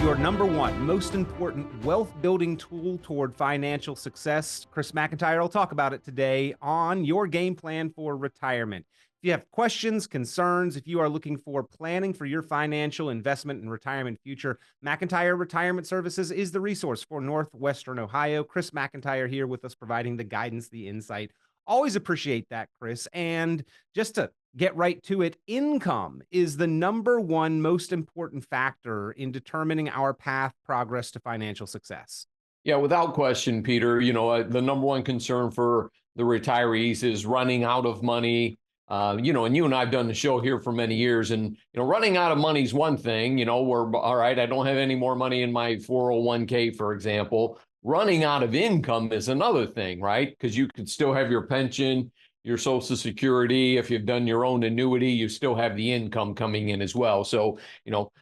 your number one most important wealth building tool toward financial success. Chris McIntire will talk about it today on your game plan for retirement. If you have questions, concerns, if you are looking for planning for your financial investment and retirement future, McIntire Retirement Services is the resource for Northwestern Ohio. Chris McIntire here with us, providing the guidance, the insight. Always appreciate that, Chris. And just to get right to it, income is the number one most important factor in determining our path progress to financial success. Yeah, without question, Peter. The number one concern for the retirees is running out of money. And you and I have done the show here for many years, and running out of money is one thing. We're all right. I don't have any more money in my 401k, for example. Running out of income is another thing, right? Because you could still have your pension, your Social Security. If you've done your own annuity, you still have the income coming in as well. So,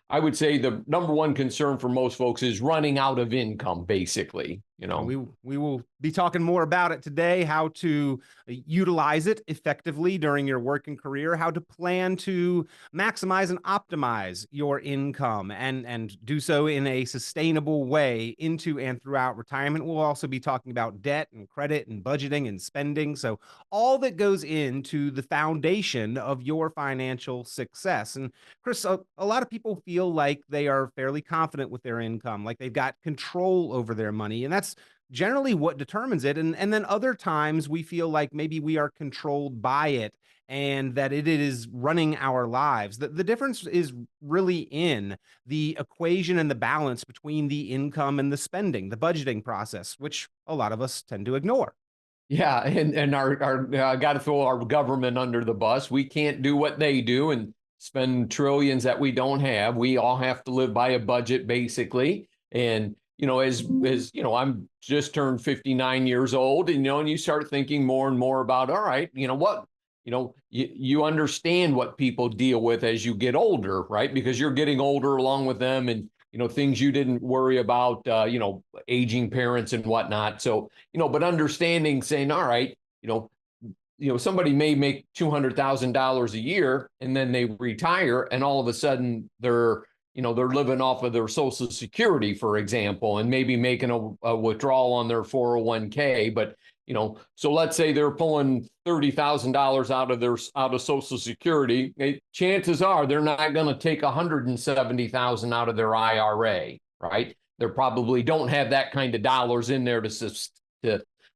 I would say the number one concern for most folks is running out of income, basically. We will be talking more about it today, how to utilize it effectively during your working career, how to plan to maximize and optimize your income and do so in a sustainable way into and throughout retirement. We'll also be talking about debt and credit and budgeting and spending. So all that goes into the foundation of your financial success. And Chris, a lot of people feel like they are fairly confident with their income, like they've got control over their money. And that's generally what determines it. And then other times we feel like maybe we are controlled by it and that it is running our lives. The difference is really in the equation and the balance between the income and the spending, the budgeting process, which a lot of us tend to ignore. Yeah, and our got to throw our government under the bus. We can't do what they do and spend trillions that we don't have. We all have to live by a budget, basically. And as I'm just turned 59 years old, and you start thinking more and more about, all right, you understand what people deal with as you get older, right? Because you're getting older along with them, and things you didn't worry about, aging parents and whatnot. So, but understanding, saying, all right, somebody may make $200,000 a year and then they retire, and all of a sudden they're living off of their Social Security, for example, and maybe making a withdrawal on their 401k. But, so let's say they're pulling $30,000 out of Social Security. Chances are they're not going to take $170,000 out of their IRA, right? They probably don't have that kind of dollars in there to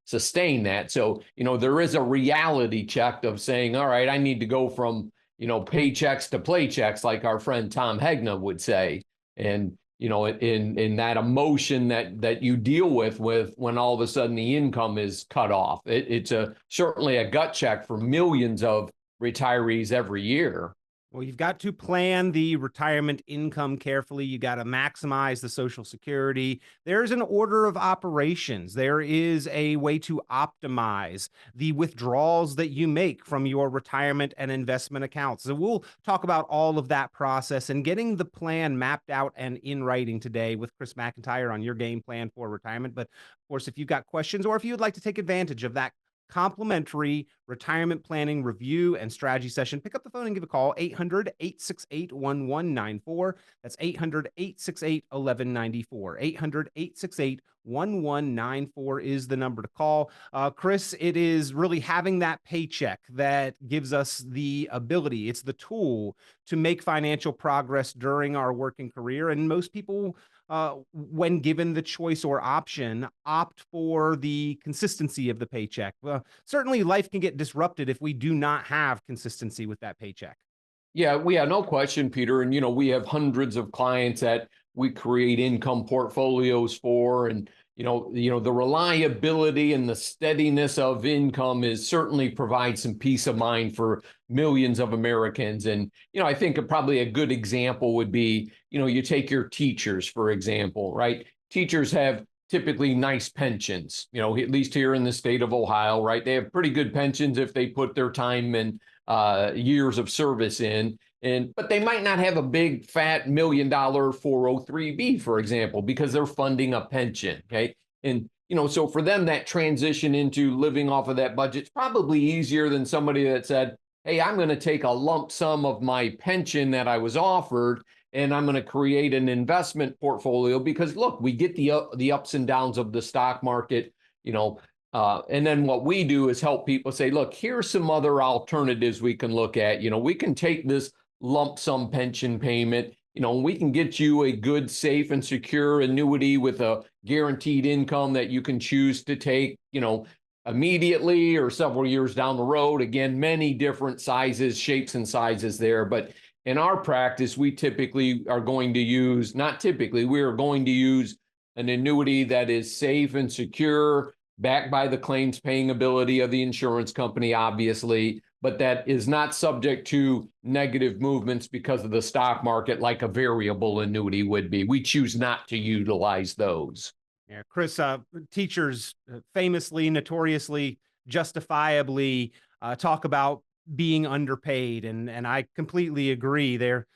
sustain that. So, there is a reality check of saying, all right, I need to go from paychecks to playchecks, like our friend Tom Hegna would say. And, in that emotion that you deal with when all of a sudden the income is cut off, it's certainly a gut check for millions of retirees every year. Well, you've got to plan the retirement income carefully. You got to maximize the Social Security. There's an order of operations. There is a way to optimize the withdrawals that you make from your retirement and investment accounts. So we'll talk about all of that process and getting the plan mapped out and in writing today with Chris McIntire on your game plan for retirement. But of course, if you've got questions or if you'd like to take advantage of that complimentary retirement planning review and strategy session, pick up the phone and give a call, 800-868-1194. That's 800-868-1194. 800-868-1194 is the number to call. Chris, it is really having that paycheck that gives us the ability, it's the tool to make financial progress during our working career. And most people, when given the choice or option, opt for the consistency of the paycheck. Well, certainly life can get disrupted if we do not have consistency with that paycheck. Yeah, no question, Peter. And, we have hundreds of clients that we create income portfolios for. And, the reliability and the steadiness of income is certainly provides some peace of mind for millions of Americans. And, I think probably a good example would be, you take your teachers, for example, right? Teachers have typically nice pensions, at least here in the state of Ohio, right? They have pretty good pensions if they put their time and years of service in. But they might not have a big fat $1 million 403b, for example, because they're funding a pension. Okay. And, so for them, that transition into living off of that budget is probably easier than somebody that said, hey, I'm going to take a lump sum of my pension that I was offered and I'm going to create an investment portfolio because look, we get the ups and downs of the stock market, you know, and then what we do is help people say, look, here's some other alternatives we can look at. You know, we can take this lump sum pension payment, you know, we can get you a good, safe and secure annuity with a guaranteed income that you can choose to take, you know, immediately or several years down the road. Again, many different sizes, shapes and sizes there. But in our practice, we typically are going to use, not typically, we are going to use an annuity that is safe and secure, backed by the claims paying ability of the insurance company, obviously, but that is not subject to negative movements because of the stock market like a variable annuity would be. We choose not to utilize those. Yeah, Chris, teachers famously, notoriously, justifiably talk about being underpaid, and I completely agree. They're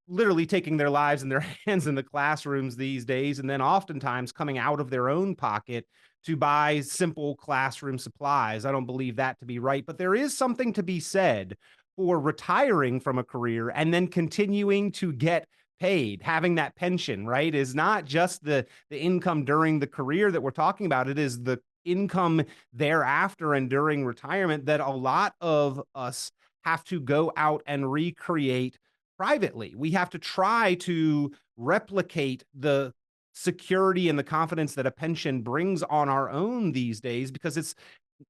literally taking their lives in their hands in the classrooms these days, and then oftentimes coming out of their own pocket to buy simple classroom supplies. I don't believe that to be right, but there is something to be said for retiring from a career and then continuing to get paid. Having that pension, right, is not just the income during the career that we're talking about. It is the income thereafter and during retirement that a lot of us have to go out and recreate privately. We have to try to replicate the security and the confidence that a pension brings on our own these days, because it's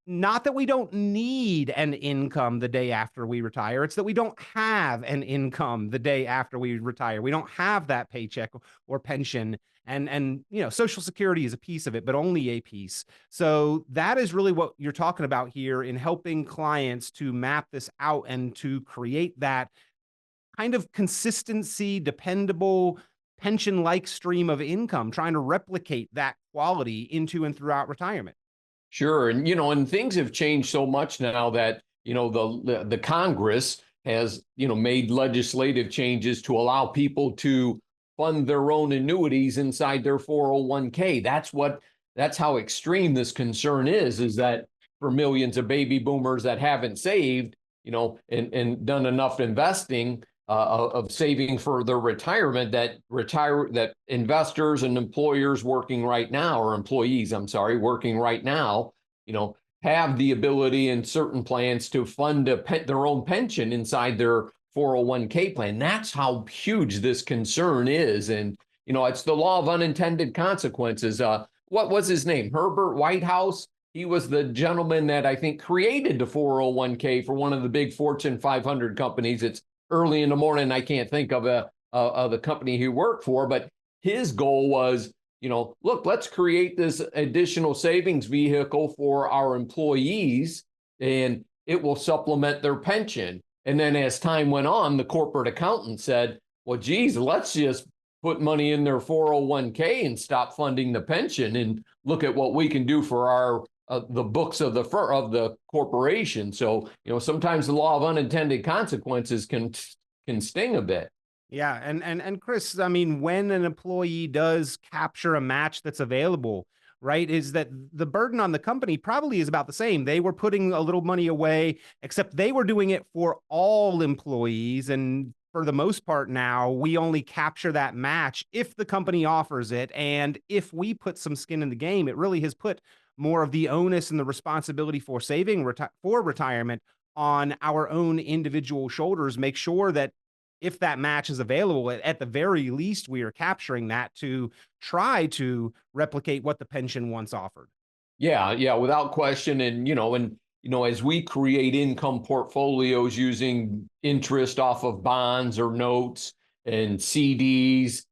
not that we don't need an income the day after we retire. It's that we don't have an income the day after we retire. We don't have that paycheck or pension. And you know, Social Security is a piece of it, but only a piece. So that is really what you're talking about here in helping clients to map this out and to create that kind of consistency, dependable pension-like stream of income, trying to replicate that quality into and throughout retirement. Sure. And, you know, and things have changed so much now that, you know, the Congress has, you know, made legislative changes to allow people to fund their own annuities inside their 401k. That's how extreme this concern is that for millions of baby boomers that haven't saved, you know, and done enough investing, of saving for their retirement, that investors and employers working right now, or employees, I'm sorry, working right now, you know, have the ability in certain plans to fund their own pension inside their 401k plan. That's how huge this concern is. And, you know, it's the law of unintended consequences. What was his name? Herbert Whitehouse. He was the gentleman that I think created the 401k for one of the big Fortune 500 companies. It's early in the morning. I can't think of the company he worked for, but his goal was, you know, look, let's create this additional savings vehicle for our employees and it will supplement their pension. And then as time went on, the corporate accountant said, well, geez, let's just put money in their 401k and stop funding the pension and look at what we can do for our the books of the corporation. So, you know, sometimes the law of unintended consequences can sting a bit. Yeah, and Chris, I mean, when an employee does capture a match that's available, right, is that the burden on the company probably is about the same. They were putting a little money away, except they were doing it for all employees. And for the most part now, we only capture that match if the company offers it. And if we put some skin in the game, it really has put more of the onus and the responsibility for saving for retirement on our own individual shoulders. Make sure that if that match is available, at the very least, we are capturing that to try to replicate what the pension once offered. Yeah, without question. And, as we create income portfolios using interest off of bonds or notes and CDs,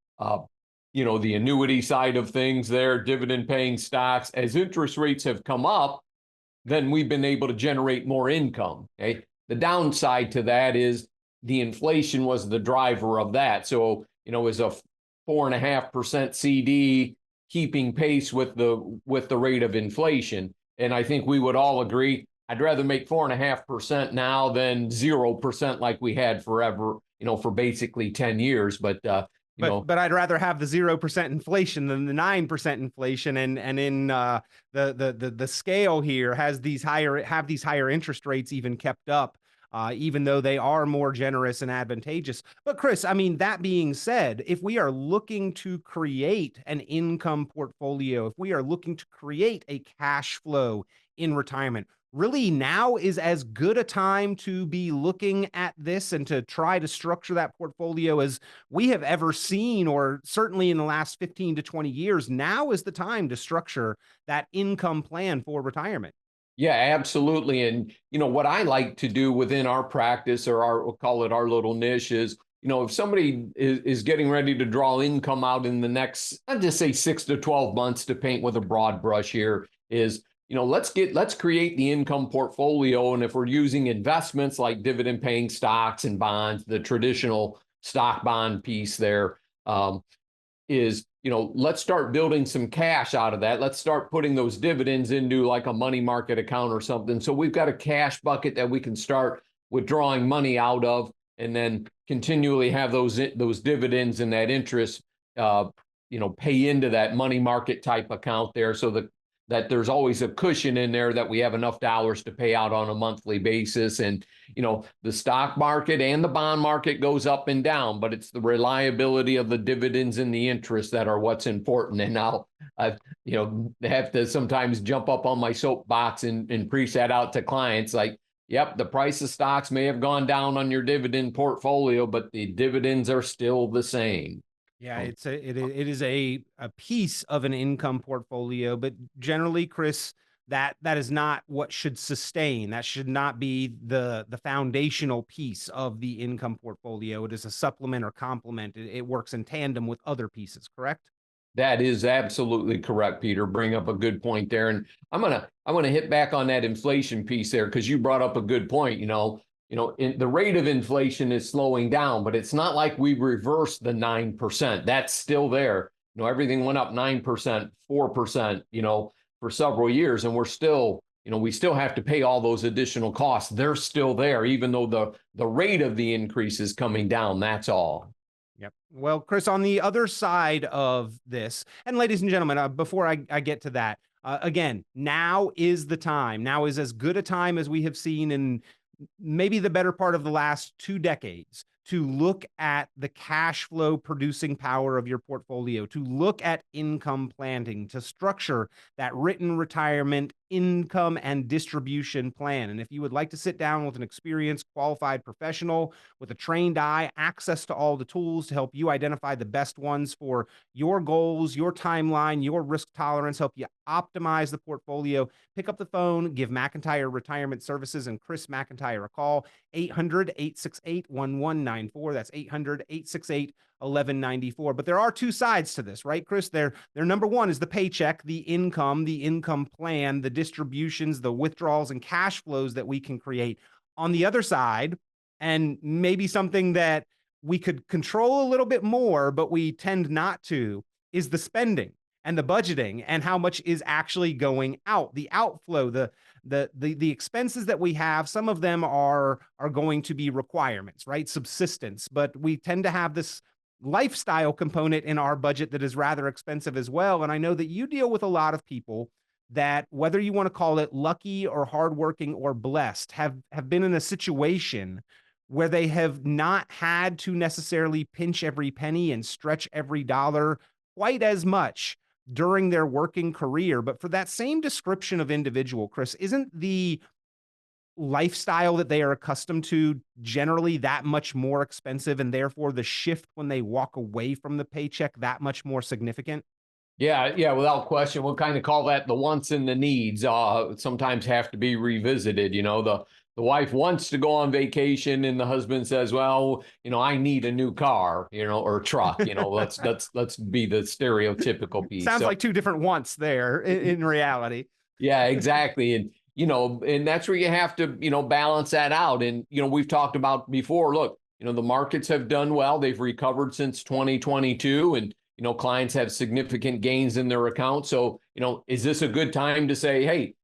the annuity side of things there, dividend paying stocks, as interest rates have come up, then we've been able to generate more income. Okay. The downside to that is the inflation was the driver of that. So, is a 4.5% CD keeping pace with the rate of inflation? And I think we would all agree, I'd rather make 4.5% now than 0% like we had forever, for basically 10 years. But I'd rather have the 0% inflation than the 9% inflation. And in the scale here have these higher interest rates even kept up even though they are more generous and advantageous. But Chris, I mean, that being said, if we are looking to create an income portfolio, if we are looking to create a cash flow in retirement, really now is as good a time to be looking at this and to try to structure that portfolio as we have ever seen, or certainly in the last 15 to 20 years. Now is the time to structure that income plan for retirement. Yeah, absolutely. And what I like to do within our practice, or we'll call it our little niche, is if somebody is getting ready to draw income out in the next, I'll just say 6 to 12 months, to paint with a broad brush here, is let's create the income portfolio. And if we're using investments like dividend paying stocks and bonds, the traditional stock bond piece there, is let's start building some cash out of that. Let's start putting those dividends into like a money market account or something. So we've got a cash bucket that we can start withdrawing money out of, and then continually have those dividends and that interest pay into that money market type account there, so that there's always a cushion in there, that we have enough dollars to pay out on a monthly basis. And the stock market and the bond market goes up and down, but it's the reliability of the dividends and the interest that are what's important. And now I have to sometimes jump up on my soapbox and preach that out to clients, like, yep, the price of stocks may have gone down on your dividend portfolio, but the dividends are still the same. Yeah, it is a piece of an income portfolio, but generally, Chris, that is not what should sustain. That should not be the foundational piece of the income portfolio. It is a supplement or complement. It works in tandem with other pieces, correct? That is absolutely correct, Peter. Bring up a good point there. And I'm gonna hit back on that inflation piece there, because you brought up a good point. The rate of inflation is slowing down, but it's not like we reversed the 9%. That's still there. Everything went up 9%, 4%, for several years, and we're still, we still have to pay all those additional costs. They're still there, even though the rate of the increase is coming down. That's all. Yep. Well, Chris, on the other side of this, and ladies and gentlemen, before I get to that, again, now is the time. Now is as good a time as we have seen in maybe the better part of the last 2 decades to look at the cash flow producing power of your portfolio, to look at income planning, to structure that written retirement income and distribution plan. And if you would like to sit down with an experienced, qualified professional with a trained eye, access to all the tools to help you identify the best ones for your goals, your timeline, your risk tolerance, help you optimize the portfolio, pick up the phone, give McIntire Retirement Services and Chris McIntire a call, 800-868-1194. That's 800-868-1194. But there are two sides to this, right, Chris? Their number one is the paycheck, the income plan, the distributions, the withdrawals and cash flows that we can create. On the other side, and maybe something that we could control a little bit more, but we tend not to, is the spending and the budgeting and how much is actually going out, the outflow, the expenses that we have. Some of them are going to be requirements, right? Subsistence, but we tend to have this lifestyle component in our budget that is rather expensive as well. And I know that you deal with a lot of people that, whether you want to call it lucky or hardworking or blessed, have been in a situation where they have not had to necessarily pinch every penny and stretch every dollar quite as much during their working career. But for that same description of individual, Chris, isn't the lifestyle that they are accustomed to generally that much more expensive, and therefore the shift when they walk away from the paycheck that much more significant? Yeah, without question. We'll kind of call that the wants and the needs. Sometimes have to be revisited. The wife wants to go on vacation, and the husband says, "Well, I need a new car, or truck. Let's be the stereotypical piece." Sounds like two different wants there in reality. Yeah, exactly. And and that's where you have to balance that out. And we've talked about before. Look, the markets have done well. They've recovered since 2022, and clients have significant gains in their account. So, is this a good time to say, hey,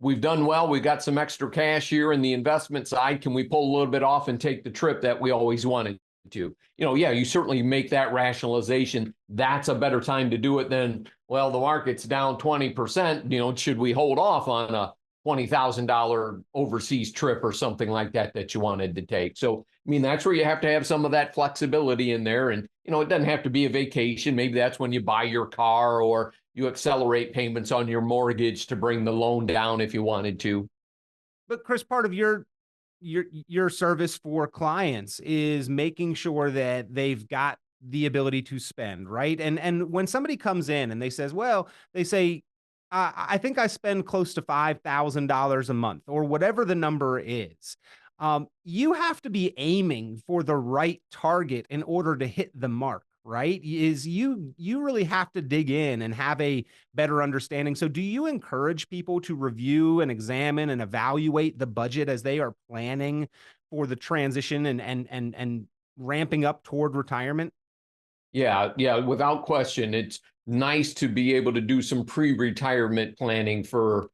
we've done well, we've got some extra cash here in the investment side. Can we pull a little bit off and take the trip that we always wanted to? Yeah, you certainly make that rationalization. That's a better time to do it than, well, the market's down 20%. Should we hold off on $20,000 overseas trip or something like that that you wanted to take. So, I mean, that's where you have to have some of that flexibility in there. And, it doesn't have to be a vacation. Maybe that's when you buy your car or you accelerate payments on your mortgage to bring the loan down if you wanted to. But Chris, part of your service for clients is making sure that they've got the ability to spend, right? And when somebody comes in and they say, I think I spend close to $5,000 a month or whatever the number is. You have to be aiming for the right target in order to hit the mark, right? You really have to dig in and have a better understanding. So do you encourage people to review and examine and evaluate the budget as they are planning for the transition and ramping up toward retirement? Yeah, without question. It's nice to be able to do some pre-retirement planning for,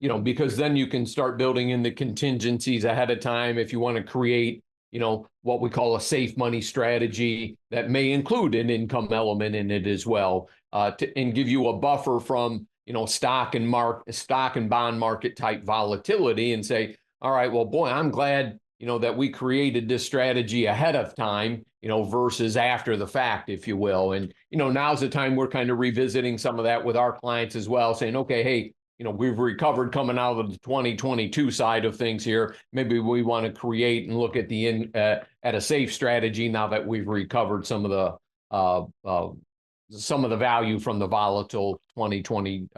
because then you can start building in the contingencies ahead of time if you want to create, what we call a safe money strategy that may include an income element in it as well, and give you a buffer from, stock and bond market type volatility and say, all right, well, boy, I'm glad, that we created this strategy ahead of time, versus after the fact, if you will. And, now's the time we're kind of revisiting some of that with our clients as well, saying, okay, hey, we've recovered coming out of the 2022 side of things here. Maybe we want to create and look at at a safe strategy now that we've recovered some of the value from the volatile 2020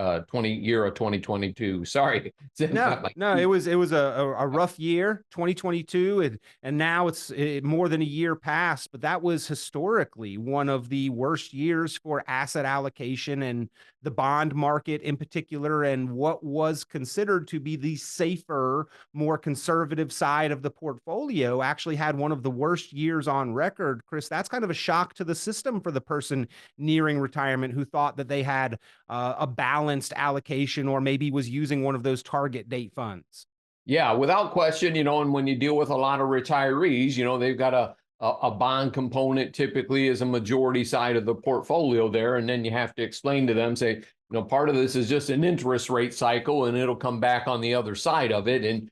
year of 2022. Sorry. No, it was a rough year, 2022, and now it's more than a year past, but that was historically one of the worst years for asset allocation and the bond market in particular, and what was considered to be the safer, more conservative side of the portfolio actually had one of the worst years on record. Chris, that's kind of a shock to the system for the person nearing retirement who thought that they had a balanced allocation or maybe was using one of those target date funds. Yeah, without question, and when you deal with a lot of retirees, they've got a bond component typically as a majority side of the portfolio there. And then you have to explain to them, say, part of this is just an interest rate cycle and it'll come back on the other side of it. And,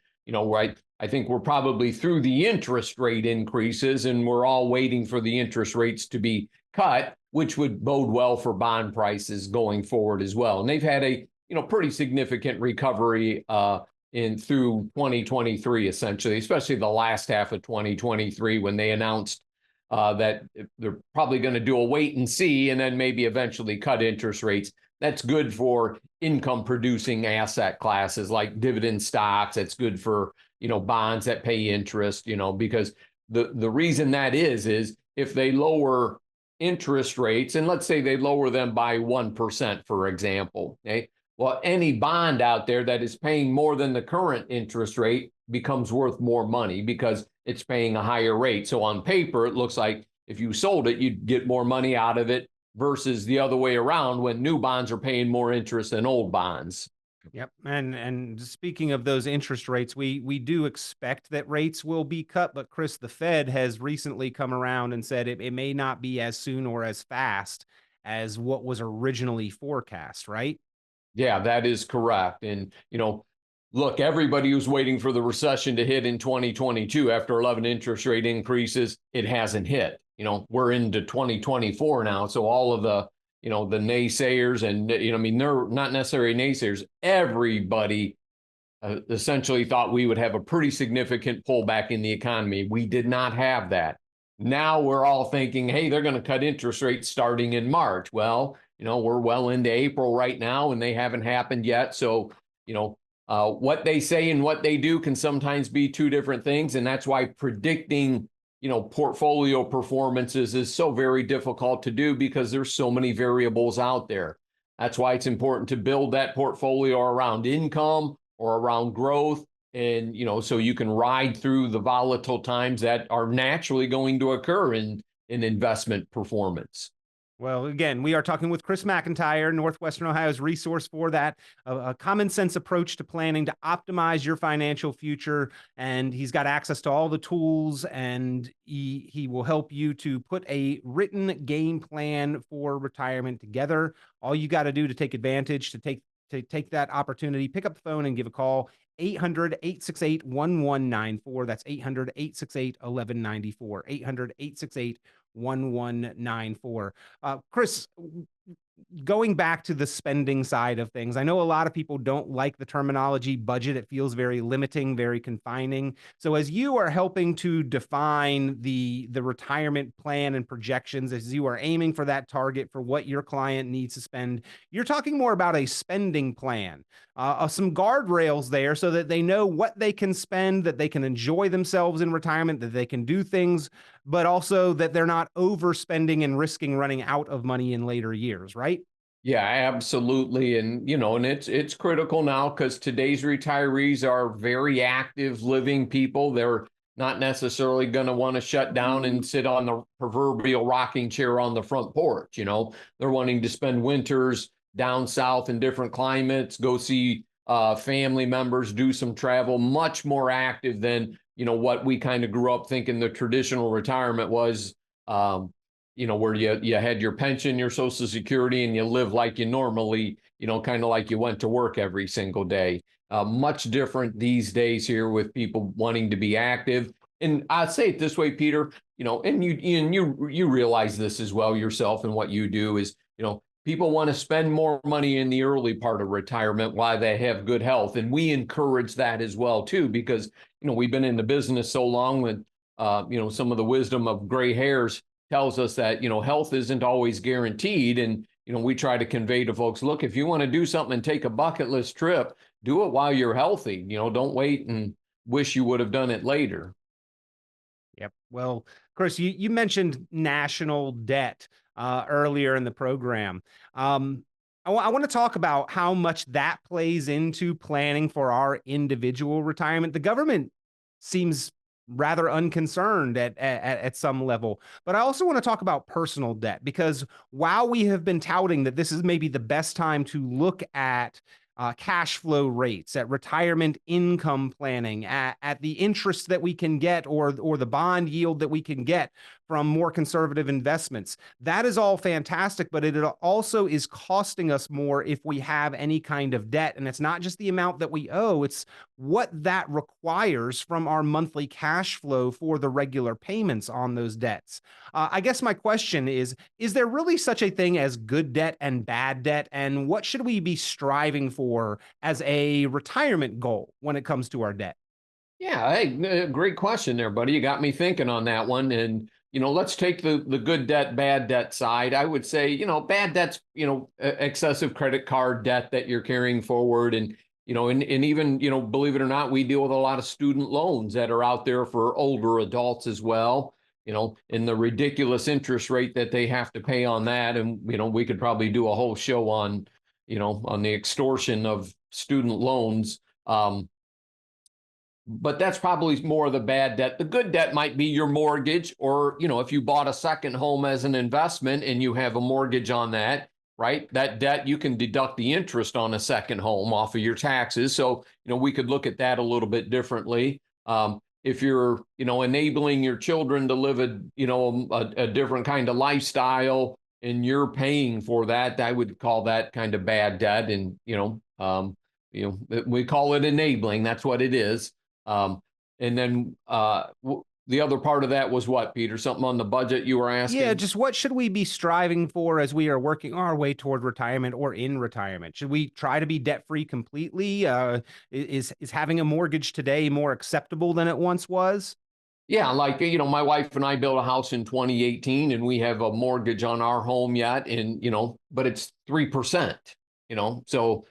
right, I think we're probably through the interest rate increases and we're all waiting for the interest rates to be cut, which would bode well for bond prices going forward as well. And they've had a, pretty significant recovery through 2023, essentially, especially the last half of 2023 when they announced that they're probably going to do a wait and see and then maybe eventually cut interest rates. That's good for income producing asset classes like dividend stocks. That's good for, bonds that pay interest, because the reason that is if they lower interest rates, and let's say they lower them by 1%, for example, okay? Well, any bond out there that is paying more than the current interest rate becomes worth more money because it's paying a higher rate. So on paper, it looks like if you sold it, you'd get more money out of it versus the other way around when new bonds are paying more interest than old bonds. Yep. And speaking of those interest rates, we do expect that rates will be cut, but Chris, the Fed has recently come around and said it may not be as soon or as fast as what was originally forecast, right? Yeah, that is correct. And, look, everybody was waiting for the recession to hit in 2022 after 11 interest rate increases. It hasn't hit. We're into 2024 now. So all of the, the naysayers and, they're not necessarily naysayers. Everybody essentially thought we would have a pretty significant pullback in the economy. We did not have that. Now we're all thinking, hey, they're going to cut interest rates starting in March. Well, we're well into April right now and they haven't happened yet. So, what they say and what they do can sometimes be two different things. And that's why predicting, portfolio performances is so very difficult to do because there's so many variables out there. That's why it's important to build that portfolio around income or around growth. And, so you can ride through the volatile times that are naturally going to occur in investment performance. Well, again, we are talking with Chris McIntire, Northwestern Ohio's resource for that, a common sense approach to planning to optimize your financial future. And he's got access to all the tools and he will help you to put a written game plan for retirement together. All you got to do to take advantage, to take to take that opportunity, pick up the phone and give a call. 800-868-1194. That's 800-868-1194. 800-868-1194. Chris, going back to the spending side of things, I know a lot of people don't like the terminology budget. It feels very limiting, very confining. So as you are helping to define the retirement plan and projections, as you are aiming for that target for what your client needs to spend, you're talking more about a spending plan, some guardrails there so that they know what they can spend, that they can enjoy themselves in retirement, that they can do things, but also that they're not overspending and risking running out of money in later years, right? Yeah, absolutely. And, and it's critical now because today's retirees are very active living people. They're not necessarily going to want to shut down and sit on the proverbial rocking chair on the front porch. They're wanting to spend winters down south in different climates, go see family members, do some travel, much more active than, what we kind of grew up thinking the traditional retirement was. Where you had your pension, your Social Security, and you live like you normally, kind of like you went to work every single day. Much different these days here with people wanting to be active. And I'd say it this way, Peter, and you realize this as well yourself, and what you do is, people want to spend more money in the early part of retirement while they have good health. And we encourage that as well, too, because, we've been in the business so long with, some of the wisdom of gray hairs tells us that, health isn't always guaranteed. And, we try to convey to folks, look, if you want to do something and take a bucket list trip, do it while you're healthy. Don't wait and wish you would have done it later. Yep. Well, Chris, you mentioned national debt earlier in the program. I want to talk about how much that plays into planning for our individual retirement. The government seems rather unconcerned at some level. But I also want to talk about personal debt, because while we have been touting that this is maybe the best time to look at cash flow rates, at retirement income planning, at the interest that we can get, or the bond yield that we can get from more conservative investments. That is all fantastic, but it also is costing us more if we have any kind of debt. And it's not just the amount that we owe, it's what that requires from our monthly cash flow for the regular payments on those debts. I guess my question is there really such a thing as good debt and bad debt? And what should we be striving for as a retirement goal when it comes to our debt? Yeah, hey, great question there, buddy. You got me thinking on that one. And, let's take the good debt, bad debt side. I would say, bad debt's, excessive credit card debt that you're carrying forward. And, and even, believe it or not, we deal with a lot of student loans that are out there for older adults as well, and the ridiculous interest rate that they have to pay on that. And, we could probably do a whole show on, on the extortion of student loans. But that's probably more of the bad debt. The good debt might be your mortgage, or, if you bought a second home as an investment and you have a mortgage on that, right? That debt, you can deduct the interest on a second home off of your taxes. So, we could look at that a little bit differently. If you're, enabling your children to live a different kind of lifestyle and you're paying for that, I would call that kind of bad debt. And, we call it enabling. That's what it is. And then the other part of that was what, Peter? Something on the budget you were asking? Yeah, just what should we be striving for as we are working our way toward retirement or in retirement? Should we try to be debt-free completely? Is having a mortgage today more acceptable than it once was? Yeah, like, my wife and I built a house in 2018 and we have a mortgage on our home yet. And, but it's 3%, so,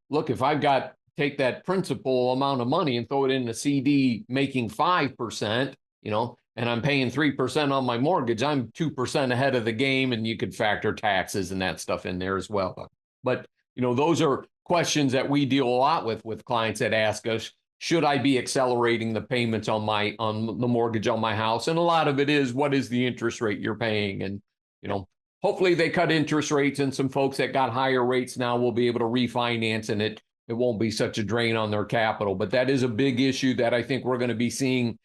look, if I've got take that principal amount of money and throw it in a CD making 5%, and I'm paying 3% on my mortgage, I'm 2% ahead of the game, and you could factor taxes and that stuff in there as well. But, those are questions that we deal a lot with clients that ask us, should I be accelerating the payments on the mortgage on my house? And a lot of it is, what is the interest rate you're paying? And, hopefully they cut interest rates, and some folks that got higher rates now will be able to refinance, and it won't be such a drain on their capital. But that is a big issue that I think we're going to be seeing,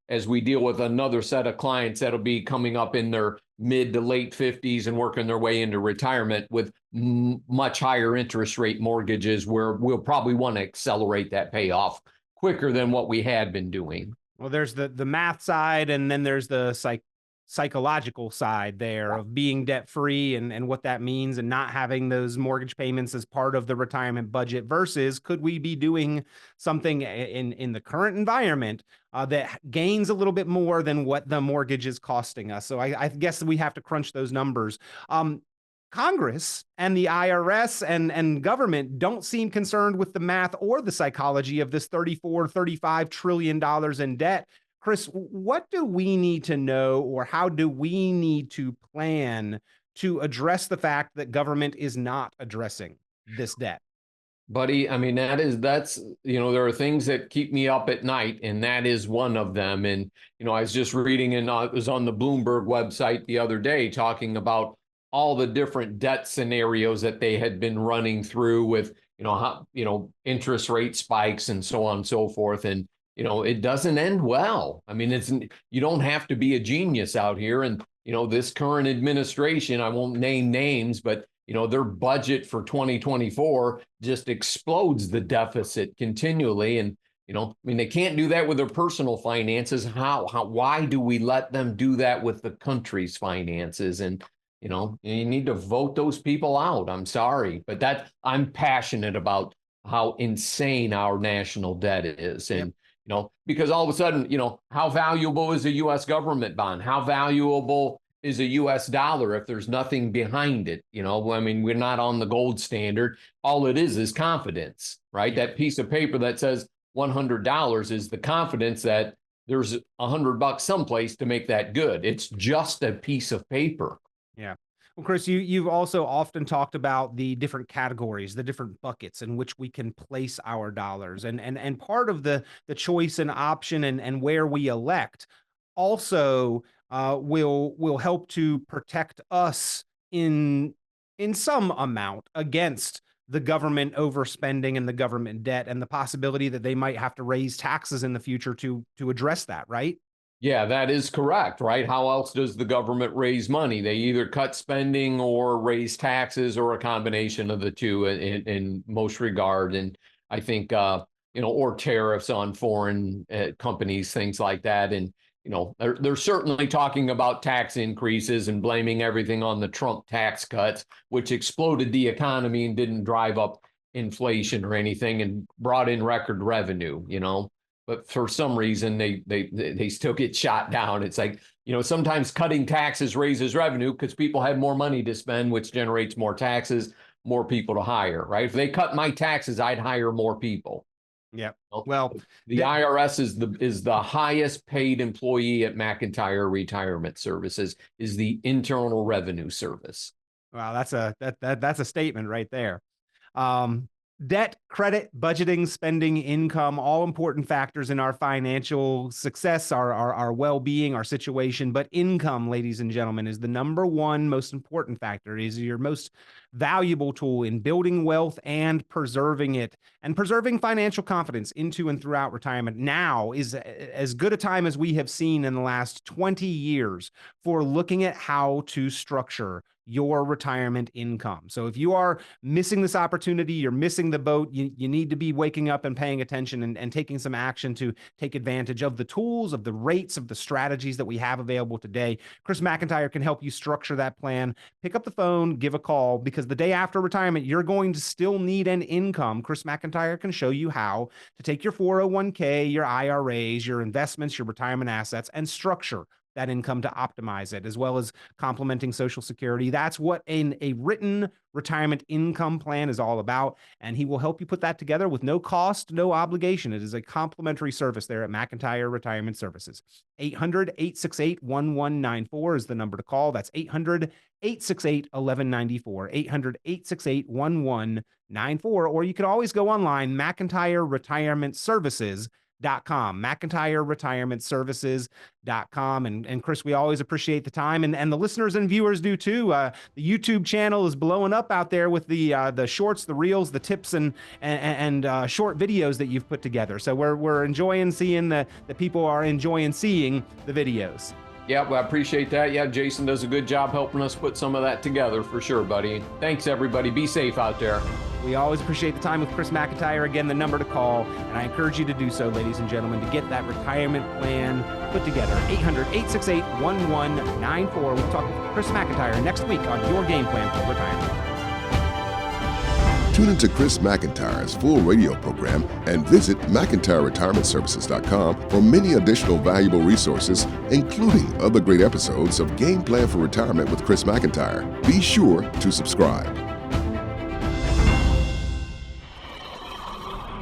as we deal with another set of clients that'll be coming up in their mid to late 50s and working their way into retirement, with much higher interest rate mortgages where we'll probably want to accelerate that payoff quicker than what we had been doing. Well, there's the math side, and then there's the psychological side there of being debt free and what that means, and not having those mortgage payments as part of the retirement budget, versus could we be doing something in the current environment that gains a little bit more than what the mortgage is costing us. So I guess we have to crunch those numbers. Congress and the IRS and government don't seem concerned with the math or the psychology of this $34-35 trillion in debt. Chris, what do we need to know, or how do we need to plan to address the fact that government is not addressing this debt? Buddy, I mean, that's, there are things that keep me up at night, and that is one of them. And, I was just reading, and it was on the Bloomberg website the other day, talking about all the different debt scenarios that they had been running through with, interest rate spikes and so on and so forth. And, it doesn't end well. I mean, you don't have to be a genius out here. And, this current administration, I won't name names, but, their budget for 2024 just explodes the deficit continually. And, they can't do that with their personal finances. Why do we let them do that with the country's finances? And, you need to vote those people out. I'm sorry, but I'm passionate about how insane our national debt is. And, because all of a sudden, how valuable is a U.S. government bond? How valuable is a U.S. dollar if there's nothing behind it? I mean, we're not on the gold standard. All it is confidence, right? That piece of paper that says $100 is the confidence that there's $100 someplace to make that good. It's just a piece of paper. Yeah. Well, Chris, you've also often talked about the different categories, the different buckets in which we can place our dollars, and part of the choice and option and where we elect also will help to protect us in some amount against the government overspending and the government debt, and the possibility that they might have to raise taxes in the future to address that, right? Yeah, that is correct, right? How else does the government raise money? They either cut spending or raise taxes, or a combination of the two in most regard. And I think, or tariffs on foreign companies, things like that. And, they're certainly talking about tax increases and blaming everything on the Trump tax cuts, which exploded the economy and didn't drive up inflation or anything, and brought in record revenue, But for some reason, they still get shot down. It's like, sometimes cutting taxes raises revenue because people have more money to spend, which generates more taxes, more people to hire, right? If they cut my taxes, I'd hire more people. Yeah. Well, the IRS is the highest paid employee at McIntire Retirement Services, is the Internal Revenue Service. Wow, that's a statement right there. Debt, credit, budgeting, spending, income, all important factors in our financial success, our well-being, our situation. But income, ladies and gentlemen, is the number one most important factor. It is your most valuable tool in building wealth and preserving it, and preserving financial confidence into and throughout retirement. Now is as good a time as we have seen in the last 20 years for looking at how to structure your retirement income. So if you are missing this opportunity, you're missing the boat, you need to be waking up and paying attention and taking some action to take advantage of the tools, of the rates, of the strategies that we have available today. Chris McIntire can help you structure that plan. Pick up the phone, give a call, because the day after retirement, you're going to still need an income. Chris McIntire can show you how to take your 401k, your IRAs, your investments, your retirement assets, and structure that income to optimize it, as well as complementing Social Security. That's what a written retirement income plan is all about. And he will help you put that together with no cost, no obligation. It is a complimentary service there at McIntire Retirement Services. 800-868-1194 is the number to call. That's 800-868-1194, 800-868-1194. Or you can always go online, McIntyre McIntyreRetirementServices.com. And Chris, we always appreciate the time, and the listeners and viewers do too. The YouTube channel is blowing up out there with the shorts, the reels, the tips, and short videos that you've put together. So we're enjoying seeing that people are enjoying seeing the videos. Yeah, well, I appreciate that. Yeah, Jason does a good job helping us put some of that together for sure, buddy. Thanks, everybody. Be safe out there. We always appreciate the time with Chris McIntire. Again, the number to call, and I encourage you to do so, ladies and gentlemen, to get that retirement plan put together. 800-868-1194. We'll talk with Chris McIntire next week on Your Game Plan for Retirement. Tune into Chris McIntire's full radio program and visit McIntireRetirementServices.com for many additional valuable resources, including other great episodes of Game Plan for Retirement with Chris McIntire. Be sure to subscribe.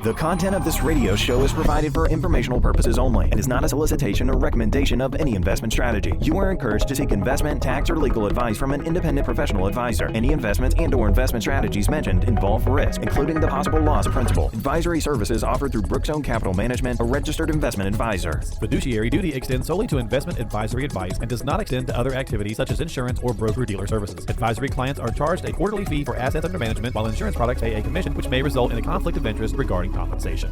The content of this radio show is provided for informational purposes only and is not a solicitation or recommendation of any investment strategy. You are encouraged to seek investment, tax, or legal advice from an independent professional advisor. Any investments and/or investment strategies mentioned involve risk, including the possible loss of principal. Advisory services offered through Brookstone Capital Management, a registered investment advisor. Fiduciary duty extends solely to investment advisory advice and does not extend to other activities such as insurance or broker-dealer services. Advisory clients are charged a quarterly fee for assets under management, while insurance products pay a commission, which may result in a conflict of interest regarding compensation.